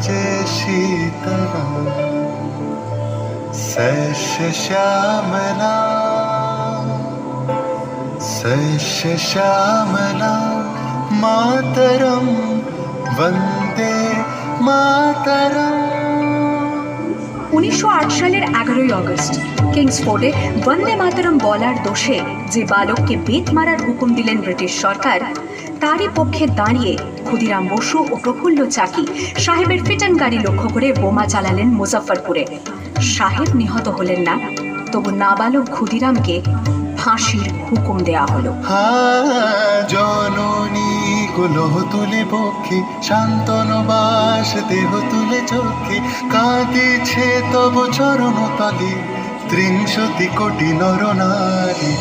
যে শীতলা সৈশ্য শ্যামলা সৈশ্য শ্যামলা মাতরম বন্দে মাতরম। 1908 সালের 11ই আগস্ট কিংসফোর্ডে বন্দে মাতরম বলার দোষে যে বালককে বেত মারার হুকুম দিলেন ব্রিটিশ সরকার, তারই পক্ষে দাঁড়িয়ে ক্ষুদিরাম বসু ও প্রফুল্ল চাকি সাহেবের ফিটন গাড়ি লক্ষ্য করে বোমা চালালেন মুজফ্ফরপুরে। সাহেব নিহত হলেন না, তবু নাবালক ক্ষুদিরামকে ফাঁসির হুকুম দেয়া হলো। জননী কুলহ তুলে বক্ষে শান্তনবাস দেহ তুলে চোখে কাঁদিছে তব চরণ তলে 30 কোটি নর নারী।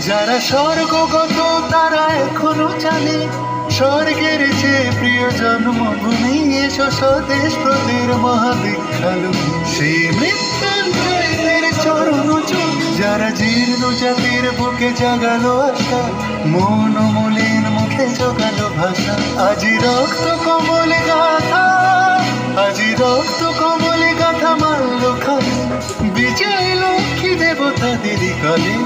যারা স্বর্গগত তারা এখনো জানে স্বর্গের যে প্রিয় জন্মভূমি এসো স্বদেশ প্রদের মহাবিখ্যাত সেই মৃত্যুঞ্জয়ের চরণ চোখ। যারা জীর্ণ জাতির বুকে জাগালো আশা মন মলিন মুখে জোগালো ভাষা। আজি রক্ত কমলে গাথা আজি রক্ত কমলে গাথা মারল খালি বিজয় লক্ষ্মী দেবতাদের কালে।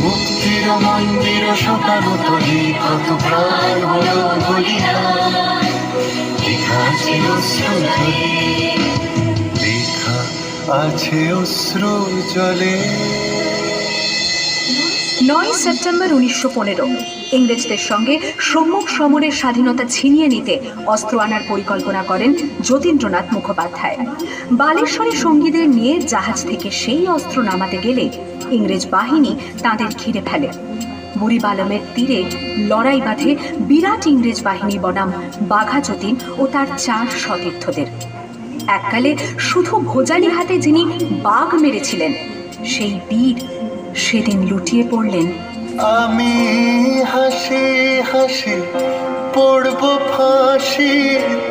মুক্তির মন্দির সকালো তলি কত প্রাণ হলো বলিদান লেখা আছে অশ্রু জলে লেখা আছে অশ্রু জলে। 9 সেপ্টেম্বর 1915 ইংরেজদের সঙ্গে সম্মুখ সমরের স্বাধীনতা ছিনিয়ে নিতে অস্ত্র আনার পরিকল্পনা করেন যতীন্দ্রনাথ মুখোপাধ্যায়। বালেশ্বরী সঙ্গীদের নিয়ে জাহাজ থেকে সেই অস্ত্র নামাতে গেলে ইংরেজ বাহিনী তাদের ঘিরে ফেলে। বুড়িবালমের তীরে লড়াই বাঁধে বিরাট ইংরেজ বাহিনী বনাম বাঘা যতীন ও তার 4 সতীর্থদের। এককালে শুধু ভোজালি হাতে যিনি বাঘ মেরেছিলেন, সেই বীর সেদিন লুটিয়ে পড়লেন। আমি হাসি হাসি পড়ব ফাঁসি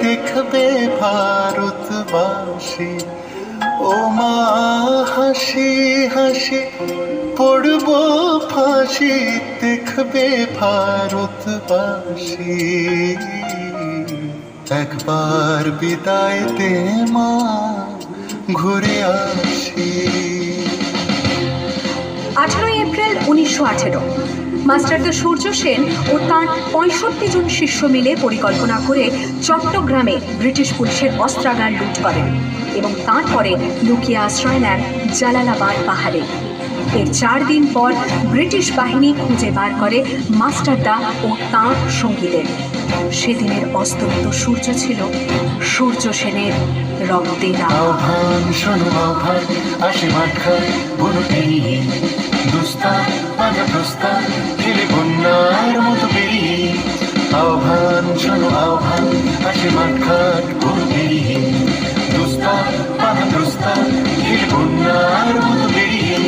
দেখবে ভারতবাসী। ও মা হাসি হাসি পড়ব ফাঁসি দেখবে ভারতবাসী। একবার বিদায় দে মা ঘুরে আসি। 18 এপ্রিল 1918 মাস্টারদা সূর্য সেন ও তাঁর 65 জন শিষ্য মিলে পরিকল্পনা করে চট্টগ্রামে ব্রিটিশ পুলিশের অস্ত্রাগার লুট করেন এবং তারপরে লুকিয়ে আশ্রয় নেন জালালাবাদ পাহাড়ে। এর 4 দিন পর ব্রিটিশ বাহিনী খুঁজে বার করে মাস্টারদা ও তাঁর সঙ্গীদের। সেদিনের অস্তমিত সূর্য ছিল সূর্য সেনের রক্তের আহ্বান শোনো আহ্বান আসে মাঠখান বনু পেরিয়ে দুস্তার বাঁধা প্রস্তার খেলে বন্যার মতো পেরিয়ে। আহ্বান শোনো আহ্বান আসে মাঠখান বনু পেরিয়ে দুস্তার বাঁধা প্রস্তার খেলে বন্যার মতো পেরিয়ে।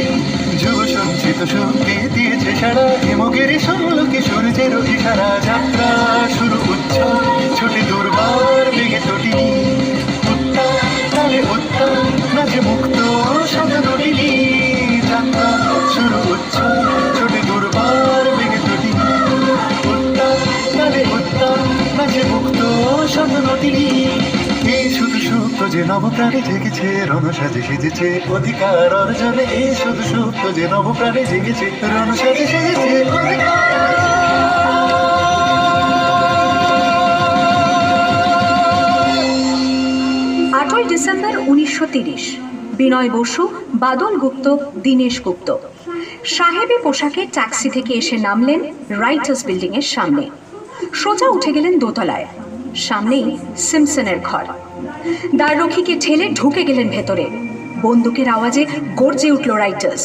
যুগ সঞ্চিত শক্তি দিয়েছে সারা হিমগিরি সমলোকে সূর্যের ইশারা। যাত্রা শুরু উচ্ছল ছোটে দুর্বার বেগে তটিনী তালে উত্তর নাচে মুক্ত শব্দ নটিনী। যাত্রা শুরু উচ্ছল ছোটে দুর্বার বেগে তটিনী উত্তর তালে উত্তর নাচে মুক্ত শব্দ নটিনী। এই শুধু সুপ্ত যে নবপ্রাণে জেগেছে রণসাজে সেজেছে অধিকার অর্জনে। এই শুধু সুপ্ত যে নবপ্রাণে জেগেছে রণসাজে সেজেছে অধিকার। 8 ডিসেম্বর 1930 বিনয় বসু, বাদল গুপ্ত, দীনেশ গুপ্ত সাহেবী পোশাকে ট্যাক্সি থেকে এসে নামলেন রাইটার্স বিল্ডিং এর সামনে। সোজা উঠে গেলেন দোতলায়। সামনেই সিমসনের ঘর। দ্বাররক্ষীকে ঠেলে ঢুকে গেলেন ভেতরে। বন্দুকের আওয়াজে গর্জে উঠল রাইটার্স।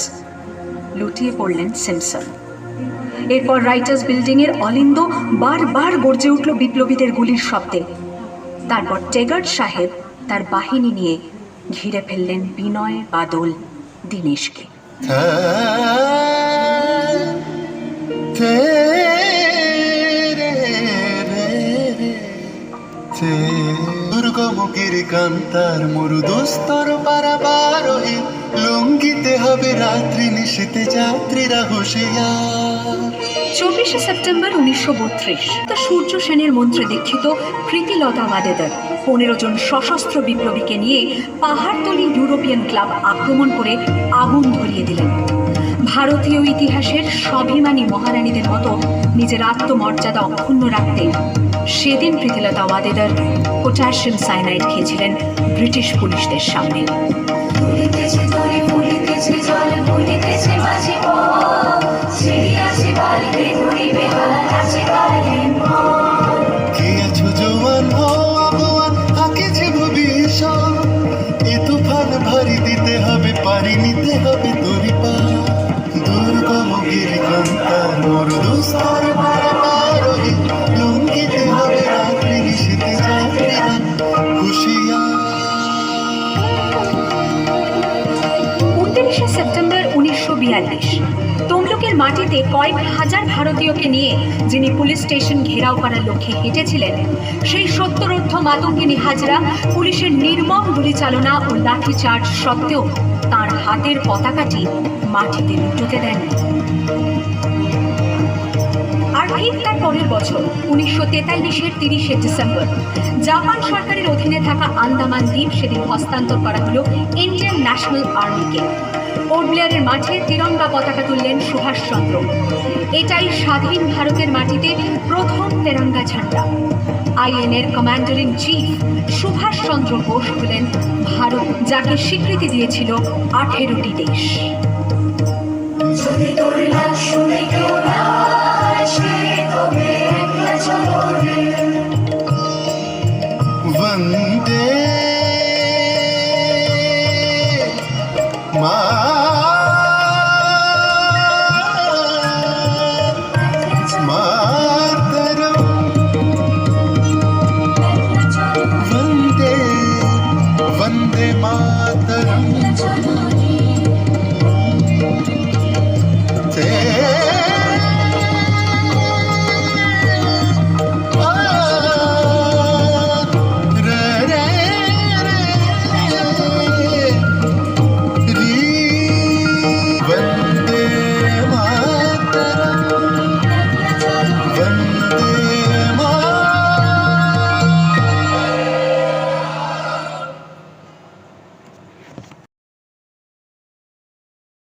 লুটিয়ে পড়লেন সিমসন। এরপর রাইটার্স বিল্ডিং এর অলিন্দ বারবার গর্জে উঠল বিপ্লবীদের গুলির শব্দে। তারপর টেগার্ড সাহেব তার বাহিনী নিয়ে ঘিরে ফেললেন বিনয়, বাদল, দীনেশকে। হচ্ছে দুর্গমুখীর কান্তার মরু দুস্তর পারাবারোহে লঙ্ঘিতে হবে রাত্রি নিশীতে যাত্রীরা হুঁশিয়ার। 24শে সেপ্টেম্বর 1932 তা সূর্য সেনের মন্ত্রে দীক্ষিত প্রীতিলতা ওয়াদেদার 15 জন সশস্ত্র বিপ্লবীকে নিয়ে পাহাড়তলি ইউরোপিয়ান ক্লাব আক্রমণ করে আগুন ধরিয়ে দিলেন। ভারতীয় ইতিহাসের স্বাভিমানী মহারানীদের মতো নিজের আত্মমর্যাদা অক্ষুণ্ণ রাখতে সেদিন প্রীতিলতা ওয়াদেদার পটাশিয়াম সায়ানাইড খেয়েছিলেন ব্রিটিশ পুলিশদের সামনে। ফুলিতেছে তরি ফুলিতেছে জল ফুলিতেছে মাঝে ছিড়িয়াছে বালিতে ধরিবে গলা আছে কালের মন। কে আছো জোয়ান হও আবহাওয়ান আঁকেছে ভবিষ্যৎ এ তুফান ভারী দিতে হবে পারি নিতে হবে তরি পা দুর্গমগির কান্তার মরু দুস্তর পারাবারোহে লঙ্ঘিতে হবে রাত্রি নিশীতে যাত্রীরা হুঁশিয়ার। 29শে সেপ্টেম্বর 1942 তমলুকের মাটিতে কয়েক হাজার ভারতীয়কে নিয়ে যিনি পুলিশ স্টেশন ঘেরাও করার লক্ষ্যে হেঁটেছিলেন, সেই সত্তরোর্ধ্ব মাতঙ্গিনী হাজরা পুলিশের নির্মম গুলিচালনা ও লাঠিচার্জ সত্ত্বেও তার হাতের পতাকাটি মাটিতে লুটোতে দেননি। আর ঠিক তার পরের বছর 1943-এর 30শে ডিসেম্বর জাপান সরকারের অধীনে থাকা আন্দামান দ্বীপ সেদিন হস্তান্তর করা হলো ইন্ডিয়ান ন্যাশনাল আর্মিকে। পোর্ট ব্লেয়ারের মাঠে তিরঙ্গা পতাকা তুললেন সুভাষচন্দ্র। এটাই স্বাধীন ভারতের মাটিতে প্রথম তেরঙ্গা ঝান্ডা। আইএনএর commander in chief Subhash Chandra Bose হলেন ভারত, যাকে স্বীকৃতি দিয়েছিল 18টি দেশ। যদি তোর লাগ শুনে কেউ না আসে তবে একলা চলো রে। वंदे मातरम वंदे वंदे मातरम।